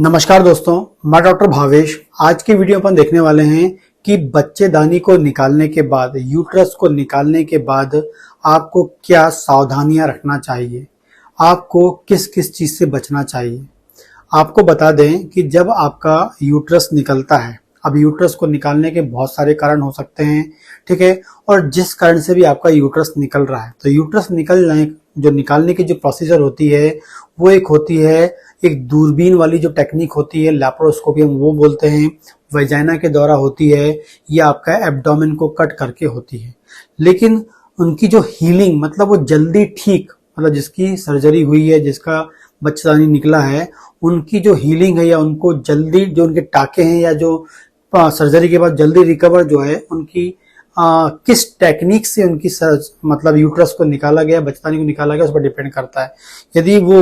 नमस्कार दोस्तों, मैं डॉक्टर भावेश। आज की वीडियो अपन देखने वाले हैं कि बच्चेदानी को निकालने के बाद, यूट्रस को निकालने के बाद आपको क्या सावधानियां रखना चाहिए, आपको किस किस चीज से बचना चाहिए। आपको बता दें कि जब आपका यूट्रस निकलता है, अब यूट्रस को निकालने के बहुत सारे कारण हो सकते हैं, ठीक है। और जिस कारण से भी आपका यूट्रस निकल रहा है, तो यूट्रस निकालने की जो प्रोसीजर होती है वो एक होती है, एक दूरबीन वाली जो टेक्निक होती है, लैप्रोस्कोपी हम वो बोलते हैं, वजाइना के द्वारा होती है, या आपका एब्डोमेन को कट करके होती है। लेकिन उनकी जो हीलिंग, मतलब वो जल्दी ठीक, मतलब जिसकी सर्जरी हुई है, जिसका बच्चेदानी निकला है, उनकी जो हीलिंग है या उनको जल्दी, जो उनके टाके हैं या जो सर्जरी के बाद जल्दी रिकवर जो है, उनकी किस टेक्निक से उनकी मतलब यूट्रस को निकाला गया, बच्चेदानी को निकाला गया, उस पर डिपेंड करता है। यदि वो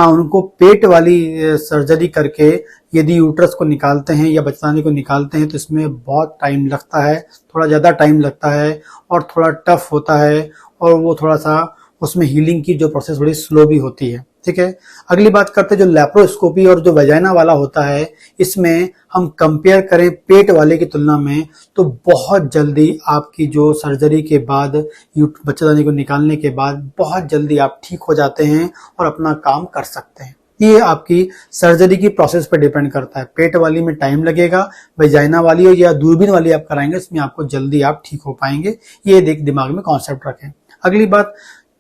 उनको पेट वाली सर्जरी करके यदि यूट्रस को निकालते हैं या बच्चेदानी को निकालते हैं, तो इसमें बहुत टाइम लगता है, थोड़ा ज़्यादा टाइम लगता है और थोड़ा टफ होता है, और वो थोड़ा सा उसमें हीलिंग की जो प्रोसेस थोड़ी स्लो भी होती है, ठीक है। अगली बात करते हैं जो लैप्रोस्कोपी और जो वजाइना वाला होता है, इसमें हम कंपेयर करें पेट वाले की तुलना में, तो बहुत जल्दी आपकी जो सर्जरी के बाद, बच्चेदानी को निकालने के बाद बहुत जल्दी आप ठीक हो जाते हैं और अपना काम कर सकते हैं। ये आपकी सर्जरी की प्रोसेस पर डिपेंड करता है। पेट वाली में टाइम लगेगा, वजाइना वाली हो या दूरबीन वाली आप कराएंगे, इसमें आपको जल्दी आप ठीक हो पाएंगे। ये दिमाग में कॉन्सेप्ट रखें। अगली बात,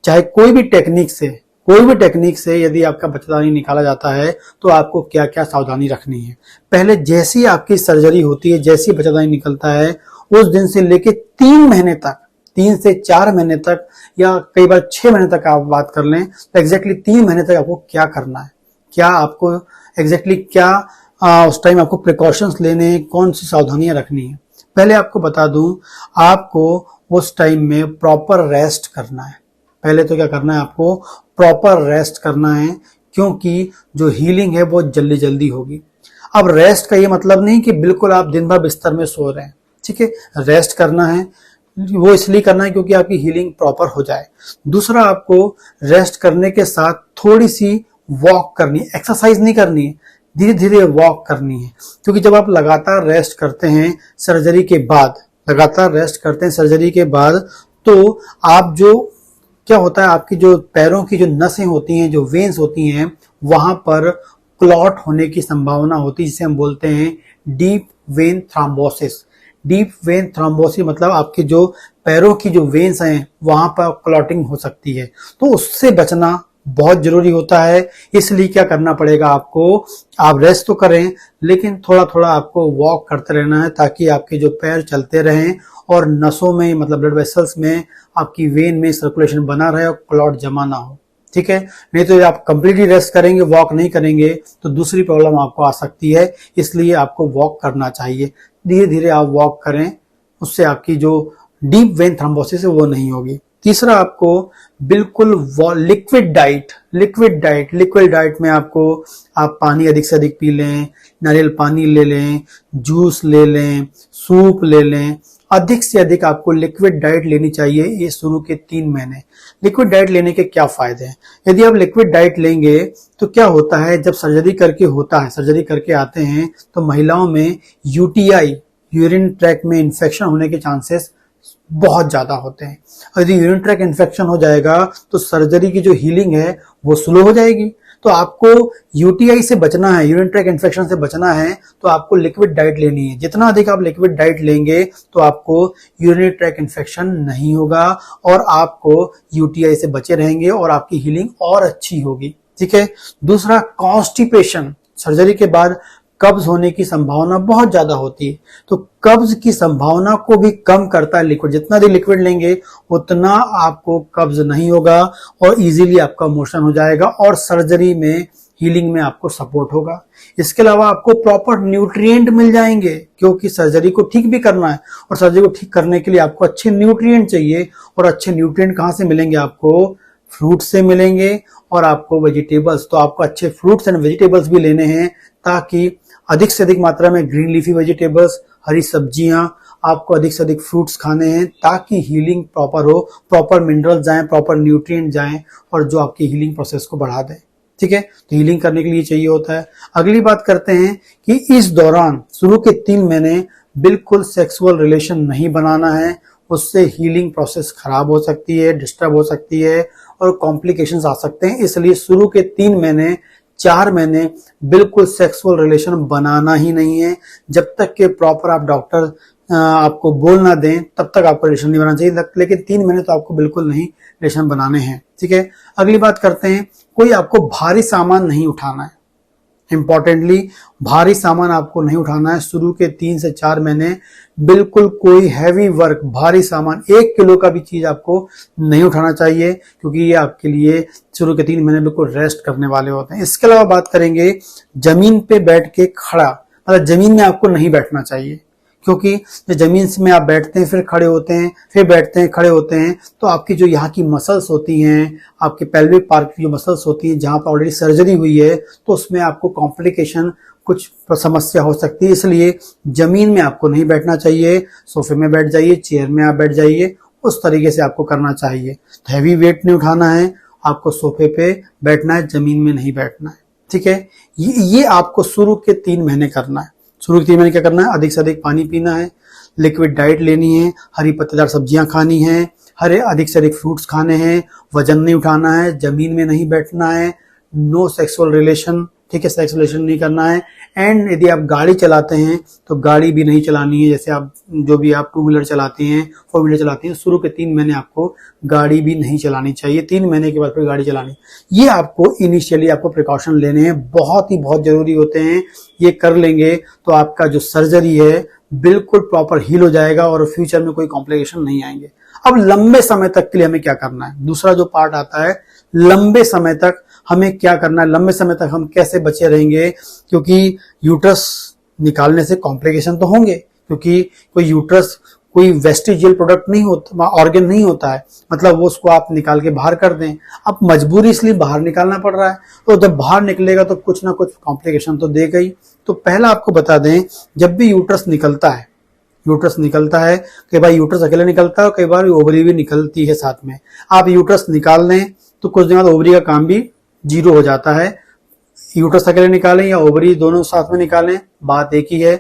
चाहे कोई भी टेक्निक से यदि आपका बच्चेदानी निकाला जाता है, तो आपको क्या क्या सावधानी रखनी है। पहले जैसी आपकी सर्जरी होती है, जैसी बच्चेदानी निकलता है, उस दिन से लेके 3 महीने तक, 3 से 4 महीने तक, या कई बार 6 महीने तक आप बात कर लें, तो एग्जैक्टली 3 महीने तक आपको क्या करना है, क्या आपको एग्जैक्टली क्या उस टाइम आपको प्रिकॉशंस लेने हैं, कौन सी सावधानियां रखनी है। पहले आपको बता दूं, आपको उस टाइम में प्रॉपर रेस्ट करना है। पहले तो क्या करना है, आपको प्रॉपर रेस्ट करना है, क्योंकि जो हीलिंग है वो जल्दी जल्दी होगी। अब रेस्ट का ये मतलब नहीं कि बिल्कुल आप दिन भर बिस्तर में सो रहे हैं, ठीक है। रेस्ट करना है, वो इसलिए करना है क्योंकि आपकी हीलिंग प्रॉपर हो जाए। दूसरा, आपको रेस्ट करने के साथ थोड़ी सी वॉक करनी है, एक्सरसाइज नहीं करनी है, धीरे धीरे वॉक करनी है। क्योंकि जब आप लगातार रेस्ट करते हैं सर्जरी के बाद, तो आप जो क्या होता है, आपकी जो पैरों की जो नसें होती हैं, जो वेन्स होती हैं, वहां पर क्लॉट होने की संभावना होती है, जिसे हम बोलते हैं deep vein thrombosis. Deep vein thrombosis मतलब आपके जो पैरों की जो वेन्स हैं, वहां पर क्लॉटिंग हो सकती है। तो उससे बचना बहुत जरूरी होता है। इसलिए क्या करना पड़ेगा आपको, आप रेस्ट तो करें, लेकिन थोड़ा थोड़ा आपको वॉक करते रहना है, ताकि आपके जो पैर चलते रहें और नसों में, मतलब ब्लड वेसल्स में, आपकी वेन में सर्कुलेशन बना रहे और क्लॉट जमा ना हो, ठीक है। नहीं तो आप कंप्लीटली रेस्ट करेंगे, वॉक नहीं करेंगे, तो दूसरी प्रॉब्लम आपको आ सकती है। इसलिए आपको वॉक करना चाहिए, धीरे धीरे आप वॉक करें, उससे आपकी जो डीप वेन थ्रोम्बोसिस है वो नहीं होगी। तीसरा, आपको बिल्कुल लिक्विड डाइट में आपको, आप पानी अधिक से अधिक पी लें, नारियल पानी ले लें, जूस ले लें, सूप ले लें, अधिक से अधिक आपको लिक्विड डाइट लेनी चाहिए ये शुरू के 3 महीने। लिक्विड डाइट लेने के क्या फायदे हैं? यदि आप लिक्विड डाइट लेंगे तो क्या होता है, जब सर्जरी करके आते हैं, तो महिलाओं में यूटीआई, यूरिन ट्रैक में इंफेक्शन होने के चांसेस बहुत ज्यादा होते हैं। यदि यूरिन ट्रैक इन्फेक्शन हो जाएगा, तो सर्जरी की जो हीलिंग है वो स्लो हो जाएगी। तो आपको यूटीआई से बचना है, यूरिन ट्रैक इन्फेक्शन से बचना है, तो आपको लिक्विड डाइट लेनी है। जितना अधिक आप लिक्विड डाइट लेंगे, तो आपको यूरिन ट्रैक इन्फेक्शन नहीं होगा और आपको यूटीआई से बचे रहेंगे और आपकी हीलिंग और अच्छी होगी, ठीक है। दूसरा, कॉन्स्टिपेशन, सर्जरी के बाद कब्ज होने की संभावना बहुत ज्यादा होती है, तो कब्ज की संभावना को भी कम करता है लिक्विड। जितना भी लिक्विड लेंगे, उतना आपको कब्ज नहीं होगा और इजीली आपका मोशन हो जाएगा और सर्जरी में, हीलिंग में आपको सपोर्ट होगा। इसके अलावा आपको प्रॉपर न्यूट्रिएंट मिल जाएंगे, क्योंकि सर्जरी को ठीक भी करना है, और सर्जरी को ठीक करने के लिए आपको अच्छे न्यूट्रिएंट चाहिए। और अच्छे न्यूट्रिएंट कहाँ से मिलेंगे? आपको फ्रूट से मिलेंगे, और आपको वेजिटेबल्स, तो आपको अच्छे फ्रूट्स एंड वेजिटेबल्स भी लेने हैं, ताकि अधिक से अधिक मात्रा में ग्रीन लीफी वेजिटेबल्स, हरी सब्जियां, आपको अधिक से अधिक फ्रूट्स खाने हैं, ताकि हीलिंग प्रॉपर हो, प्रॉपर मिनरल्स जाएं, प्रॉपर न्यूट्रिएंट जाएं, और जो आपकी हीलिंग प्रोसेस को बढ़ा दें। ठीक है, तो हीलिंग करने के लिए चाहिए होता है। अगली बात करते हैं कि इस दौरान शुरू के 3 महीने बिल्कुल सेक्सुअल रिलेशन नहीं बनाना है, उससे हीलिंग प्रोसेस खराब हो सकती है, डिस्टर्ब हो सकती है और कॉम्प्लिकेशंस आ सकते हैं। इसलिए शुरू के 3 महीने 4 महीने बिल्कुल सेक्सुअल रिलेशन बनाना ही नहीं है। जब तक कि प्रॉपर आप डॉक्टर आपको बोल ना दें तब तक आपको रिलेशन नहीं बनाना चाहिए, लेकिन 3 महीने तो आपको बिल्कुल नहीं रिलेशन बनाने हैं। ठीक है, अगली बात करते हैं, कोई आपको भारी सामान नहीं उठाना है। इंपॉर्टेंटली भारी सामान आपको नहीं उठाना है शुरू के 3 से 4 महीने। बिल्कुल कोई हैवी वर्क, भारी सामान 1 किलो का भी चीज आपको नहीं उठाना चाहिए, क्योंकि ये आपके लिए शुरू के 3 महीने बिल्कुल रेस्ट करने वाले होते हैं। इसके अलावा बात करेंगे जमीन पे बैठ के खड़ा, मतलब जमीन में आपको नहीं बैठना चाहिए, क्योंकि जो जमीन में आप बैठते हैं फिर खड़े होते हैं, फिर बैठते हैं खड़े होते हैं, तो आपकी जो यहाँ की मसल्स होती हैं, आपके पेल्विक पार्ट की जो मसल्स होती हैं जहां पर ऑलरेडी सर्जरी हुई है, तो उसमें आपको कॉम्प्लिकेशन कुछ समस्या हो सकती है। इसलिए जमीन में आपको नहीं बैठना चाहिए, सोफे में बैठ जाइए, चेयर में आप बैठ जाइए, उस तरीके से आपको करना चाहिए। तो हैवी वेट नहीं उठाना है, आपको सोफे पे बैठना है, जमीन में नहीं बैठना है। ठीक है, ये आपको शुरू के 3 महीने करना है। शुरू के 3 महीने क्या करना है, अधिक से अधिक पानी पीना है, लिक्विड डाइट लेनी है, हरी पत्तेदार सब्जियां खानी है, अधिक से अधिक फ्रूट्स खाने हैं, वजन नहीं उठाना है, जमीन में नहीं बैठना है, नो सेक्सुअल रिलेशन, ठीक है, सेक्स रिलेशन नहीं करना है। एंड यदि आप गाड़ी चलाते हैं तो गाड़ी भी नहीं चलानी है, जैसे आप जो भी आप 2 व्हीलर चलाते हैं, 4 व्हीलर चलाते हैं, शुरू के 3 महीने आपको गाड़ी भी नहीं चलानी चाहिए। 3 महीने के बाद फिर गाड़ी चलानी, ये आपको इनिशियली आपको प्रिकॉशन लेने हैं, बहुत जरूरी होते हैं। ये कर लेंगे तो आपका जो सर्जरी है बिल्कुल प्रॉपर हील हो जाएगा और फ्यूचर में कोई कॉम्प्लिकेशन नहीं आएंगे। अब लंबे समय तक के लिए हमें क्या करना है, दूसरा जो पार्ट आता है, लंबे समय तक हमें क्या करना है, लंबे समय तक हम कैसे बचे रहेंगे, क्योंकि यूट्रस निकालने से कॉम्प्लिकेशन तो होंगे, क्योंकि कोई यूट्रस कोई वेस्टिजियल प्रोडक्ट नहीं होता, ऑर्गन नहीं होता है, मतलब वो उसको आप निकाल के बाहर कर दें। अब मजबूरी इसलिए बाहर निकालना पड़ रहा है, तो जब बाहर निकलेगा तो कुछ ना कुछ कॉम्प्लिकेशन तो देगा ही। तो पहला आपको बता दें, जब भी यूट्रस निकलता है, कई बार यूट्रस अकेले निकलता है और कई बार ओवरी भी निकलती है साथ में। आप यूट्रस निकाल लें तो कुछ दिन बाद ओवरी का काम भी 0 हो जाता है। यूट्रस अकेले निकालें या ओवरी दोनों साथ में निकालें, बात एक ही है।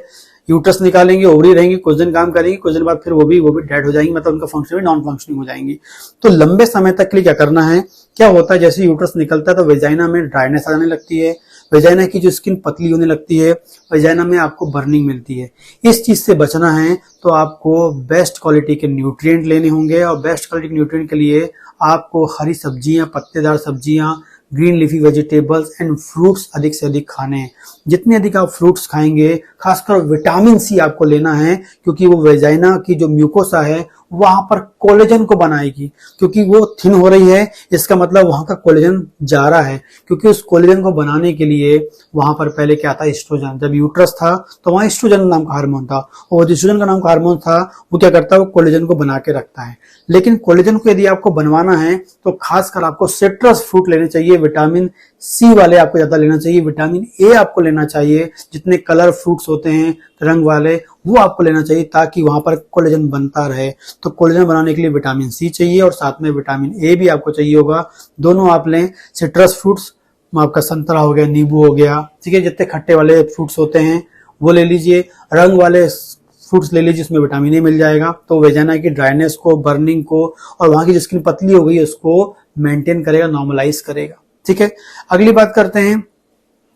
यूट्रस निकालेंगे, ओवरी रहेंगे, कुछ दिन काम करेंगे, कुछ दिन बाद फिर वो भी डेड हो जाएंगी, मतलब उनका फंक्शन भी नॉन फंक्शनिंग हो जाएंगी। तो लंबे समय तक के लिए क्या करना है, क्या होता है, जैसे यूट्रस निकलता है तो वेजाइना में ड्राइनेस आ जाने लगती है, वेजाइना की जो स्किन पतली होने लगती है, वेजाइना में आपको बर्निंग मिलती है। इस चीज से बचना है तो आपको बेस्ट क्वालिटी के न्यूट्रिएंट लेने होंगे, और बेस्ट क्वालिटी के न्यूट्रिएंट के लिए आपको हरी सब्जियां, पत्तेदार सब्जियां, green leafy vegetables and fruits अधिक से अधिक खाने हैं। जितने अधिक आप फ्रूट्स खाएंगे, खासकर विटामिन सी आपको लेना है, क्योंकि वो वेजाइना की जो म्यूकोसा है वहां पर कोलेजन को बनाएगी, क्योंकि वो थिन हो रही है, इसका मतलब वहां का कोलेजन जा रहा है, क्योंकि उस कोलेजन को बनाने के लिए वहां पर पहले क्या था, एस्ट्रोजन। जब यूट्रस था तो वहां एस्ट्रोजन नाम का हार्मोन था, और एस्ट्रोजन का नाम का हार्मोन था वो क्या करता है, वो कोलेजन को बना के रखता है। लेकिन कोलेजन को यदि आपको बनवाना है तो खासकर आपको सिट्रस फ्रूट लेने चाहिए, विटामिन सी वाले आपको ज्यादा लेना चाहिए, विटामिन ए आपको लेना चाहिए, जितने कलर फ्रूट्स होते हैं रंग वाले वो आपको लेना चाहिए, ताकि वहां पर कोलेजन बनता रहे। तो कोलेजन बनाने के लिए विटामिन सी चाहिए और साथ में विटामिन ए भी आपको चाहिए होगा, दोनों आप लें। सिट्रस फ्रूट्स, आपका संतरा हो गया, नींबू हो गया, ठीक है, जितने खट्टे वाले फ्रूट्स होते हैं वो ले लीजिए, रंग वाले फ्रूट्स ले लीजिए, जिसमें विटामिन ए मिल जाएगा, तो वेजाइना की ड्राइनेस को, बर्निंग को और वहां की जो स्किन पतली हो गई उसको मेंटेन करेगा, नॉर्मलाइज करेगा। ठीक है, अगली बात करते हैं,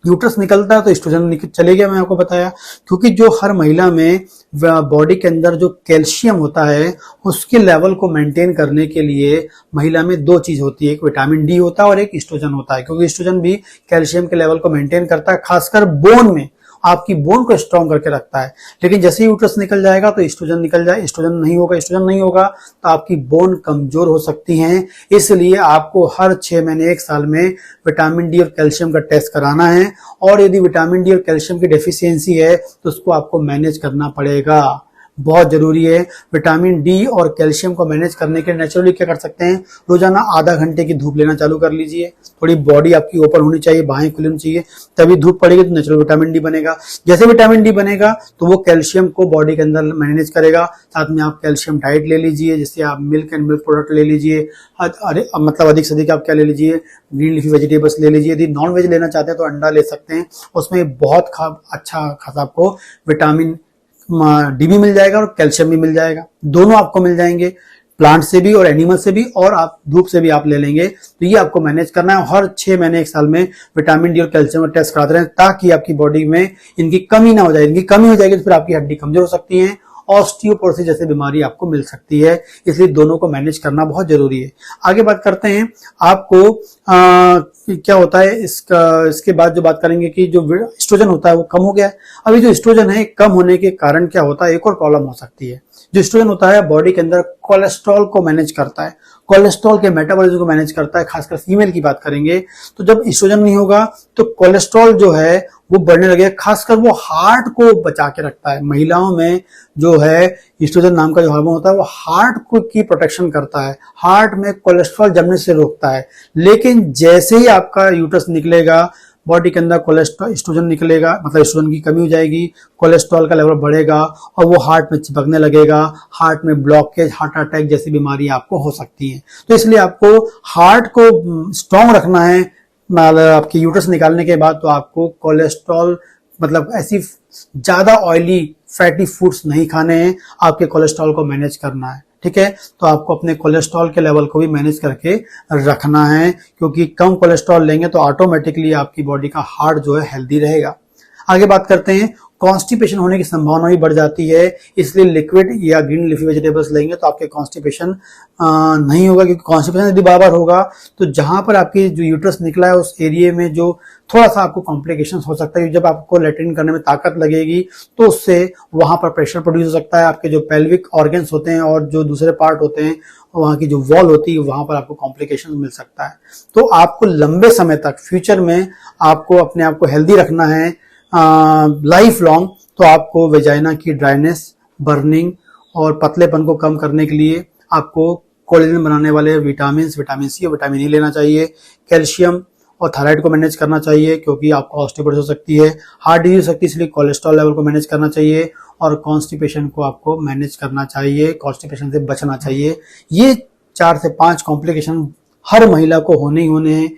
यूट्रस निकलता है तो एस्ट्रोजन चले गया, मैं आपको बताया, क्योंकि जो हर महिला में बॉडी के अंदर जो कैल्शियम होता है उसके लेवल को मेंटेन करने के लिए महिला में 2 चीज होती है, एक विटामिन डी होता है और एक एस्ट्रोजन होता है, क्योंकि एस्ट्रोजन भी कैल्शियम के लेवल को मेंटेन करता है, खासकर बोन में, आपकी बोन को स्ट्रॉन्ग करके रखता है। लेकिन जैसे ही यूट्रस निकल जाएगा तो एस्ट्रोजन निकल जाए, एस्ट्रोजन नहीं होगा तो आपकी बोन कमजोर हो सकती हैं। इसलिए आपको हर 6 महीने 1 साल में विटामिन डी और कैल्शियम का टेस्ट कराना है, और यदि विटामिन डी और कैल्शियम की डेफिशिएंसी है तो उसको आपको मैनेज करना पड़ेगा। बहुत जरूरी है। विटामिन डी और कैल्शियम को मैनेज करने के नेचुरली क्या कर सकते हैं, रोजाना आधा घंटे की धूप लेना चालू कर लीजिए। थोड़ी बॉडी आपकी ओपन होनी चाहिए, बाहें खुली होनी चाहिए, तभी धूप पड़ेगी तो नेचुरल विटामिन डी बनेगा। जैसे विटामिन डी बनेगा तो वो कैल्शियम को बॉडी के अंदर मैनेज करेगा। साथ में आप कैल्शियम डाइट ले लीजिए, जैसे आप मिल्क एंड मिल्क प्रोडक्ट ले लीजिए, मतलब अधिक से अधिक आप क्या ले लीजिए, ग्रीन लीफी वेजिटेबल्स ले लीजिए। यदि नॉन वेज लेना चाहते हैं तो अंडा ले सकते हैं, उसमें बहुत अच्छा खासा आपको विटामिन डी भी मिल जाएगा और कैल्शियम भी मिल जाएगा, दोनों आपको मिल जाएंगे, प्लांट से भी और एनिमल से भी, और आप धूप से भी आप ले लेंगे। तो ये आपको मैनेज करना है। हर 6 महीने 1 साल में विटामिन डी और कैल्शियम का टेस्ट कराते रहें, ताकि आपकी बॉडी में इनकी कमी ना हो जाए। इनकी कमी हो जाएगी तो फिर आपकी हड्डी कमजोर हो सकती है, ऑस्टियोपोरोसिस जैसी बीमारी आपको मिल सकती है। इसलिए दोनों को मैनेज करना बहुत जरूरी है। आगे बात करते हैं, आपको क्या होता है इसके बाद जो बात करेंगे कि जो एस्ट्रोजन होता है वो कम हो गया है। अभी जो एस्ट्रोजन है कम होने के कारण क्या होता है, एक और प्रॉब्लम हो सकती है। जो एस्ट्रोजन होता है बॉडी के अंदर कोलेस्ट्रॉल को मैनेज करता है, कोलेस्ट्रॉल के मेटाबॉलिज्म को मैनेज करता है। खासकर फीमेल की बात करेंगे तो जब एस्ट्रोजन नहीं होगा तो कोलेस्ट्रॉल जो है वो बढ़ने लगेगा। खासकर वो हार्ट को बचा के रखता है। महिलाओं में जो है एस्ट्रोजन नाम का जो हार्मोन होता है वो हार्ट को की प्रोटेक्शन करता है, हार्ट में कोलेस्ट्रॉल जमने से रोकता है। लेकिन जैसे ही आपका यूट्रस निकलेगा, बॉडी के अंदर कोलेस्ट्रॉल एस्ट्रोजन निकलेगा, मतलब एस्ट्रोजन की कमी हो जाएगी, कोलेस्ट्रॉल का लेवल बढ़ेगा और वो हार्ट में चिपकने लगेगा। हार्ट में ब्लॉकेज, हार्ट अटैक जैसी बीमारी आपको हो सकती है। तो इसलिए आपको हार्ट को स्ट्रांग रखना है। आपकी यूट्रस निकालने के बाद तो आपको कोलेस्ट्रॉल, मतलब ऐसी ज्यादा ऑयली फैटी फूड्स नहीं खाने हैं, आपके कोलेस्ट्रॉल को मैनेज करना है। ठीक है, तो आपको अपने कोलेस्ट्रॉल के लेवल को भी मैनेज करके रखना है, क्योंकि कम कोलेस्ट्रॉल लेंगे तो ऑटोमेटिकली आपकी बॉडी का हार्ट जो है हेल्दी रहेगा। आगे बात करते हैं, कॉन्स्टिपेशन होने की संभावना भी बढ़ जाती है, इसलिए लिक्विड या ग्रीन लीफी वेजिटेबल्स लेंगे तो आपके कॉन्स्टिपेशन नहीं होगा। क्योंकि कॉन्स्टिपेशन यदि बार बार होगा तो जहां पर आपकी जो यूट्रस निकला है उस एरिया में जो थोड़ा सा आपको कॉम्प्लिकेशंस हो सकता है। जब आपको लैट्रिन करने में ताकत लगेगी तो उससे वहां पर प्रेशर प्रोड्यूस हो सकता है। आपके जो पेल्विक ऑर्गन्स होते हैं और जो दूसरे पार्ट होते हैं, वहां की जो वॉल होती है, वहां पर आपको कॉम्प्लिकेशन मिल सकता है। तो आपको लंबे समय तक फ्यूचर में आपको अपने आप को हेल्दी रखना है लाइफ लॉन्ग, तो आपको वेजाइना की ड्राइनेस, बर्निंग और पतलेपन को कम करने के लिए आपको कोलेजन बनाने वाले विटामिन सी और विटामिन ई लेना चाहिए। कैल्शियम और थायराइड को मैनेज करना चाहिए, क्योंकि आपको ऑस्टियोपोरोसिस हो सकती है, हार्ट डिजीज हो सकती है, इसलिए कोलेस्ट्रॉल लेवल को मैनेज करना चाहिए और कॉन्स्टिपेशन को आपको मैनेज करना चाहिए, कॉन्स्टिपेशन से बचना चाहिए। ये 4 से 5 कॉम्प्लिकेशन हर महिला को होने ही होने हैं,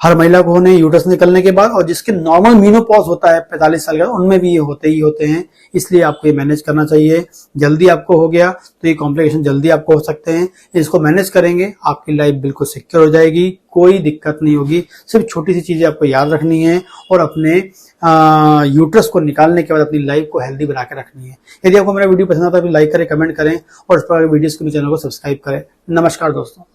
हर महिला को होने यूट्रस निकलने के बाद, और जिसके नॉर्मल मीनोपॉज होता है 45 साल का, उनमें भी ये होते ही होते हैं। इसलिए आपको ये मैनेज करना चाहिए। जल्दी आपको हो गया तो ये कॉम्प्लिकेशन जल्दी आपको हो सकते हैं। इसको मैनेज करेंगे, आपकी लाइफ बिल्कुल सिक्योर हो जाएगी, कोई दिक्कत नहीं होगी। सिर्फ छोटी सी चीजें आपको याद रखनी है और अपने यूट्रस को निकालने के बाद अपनी लाइफ को हेल्दी बना के रखनी है। यदि आपको मेरा वीडियो पसंद आता है तो लाइक करें, कमेंट करें और इस प्रकार के वीडियोस के लिए चैनल को सब्सक्राइब करें। नमस्कार दोस्तों।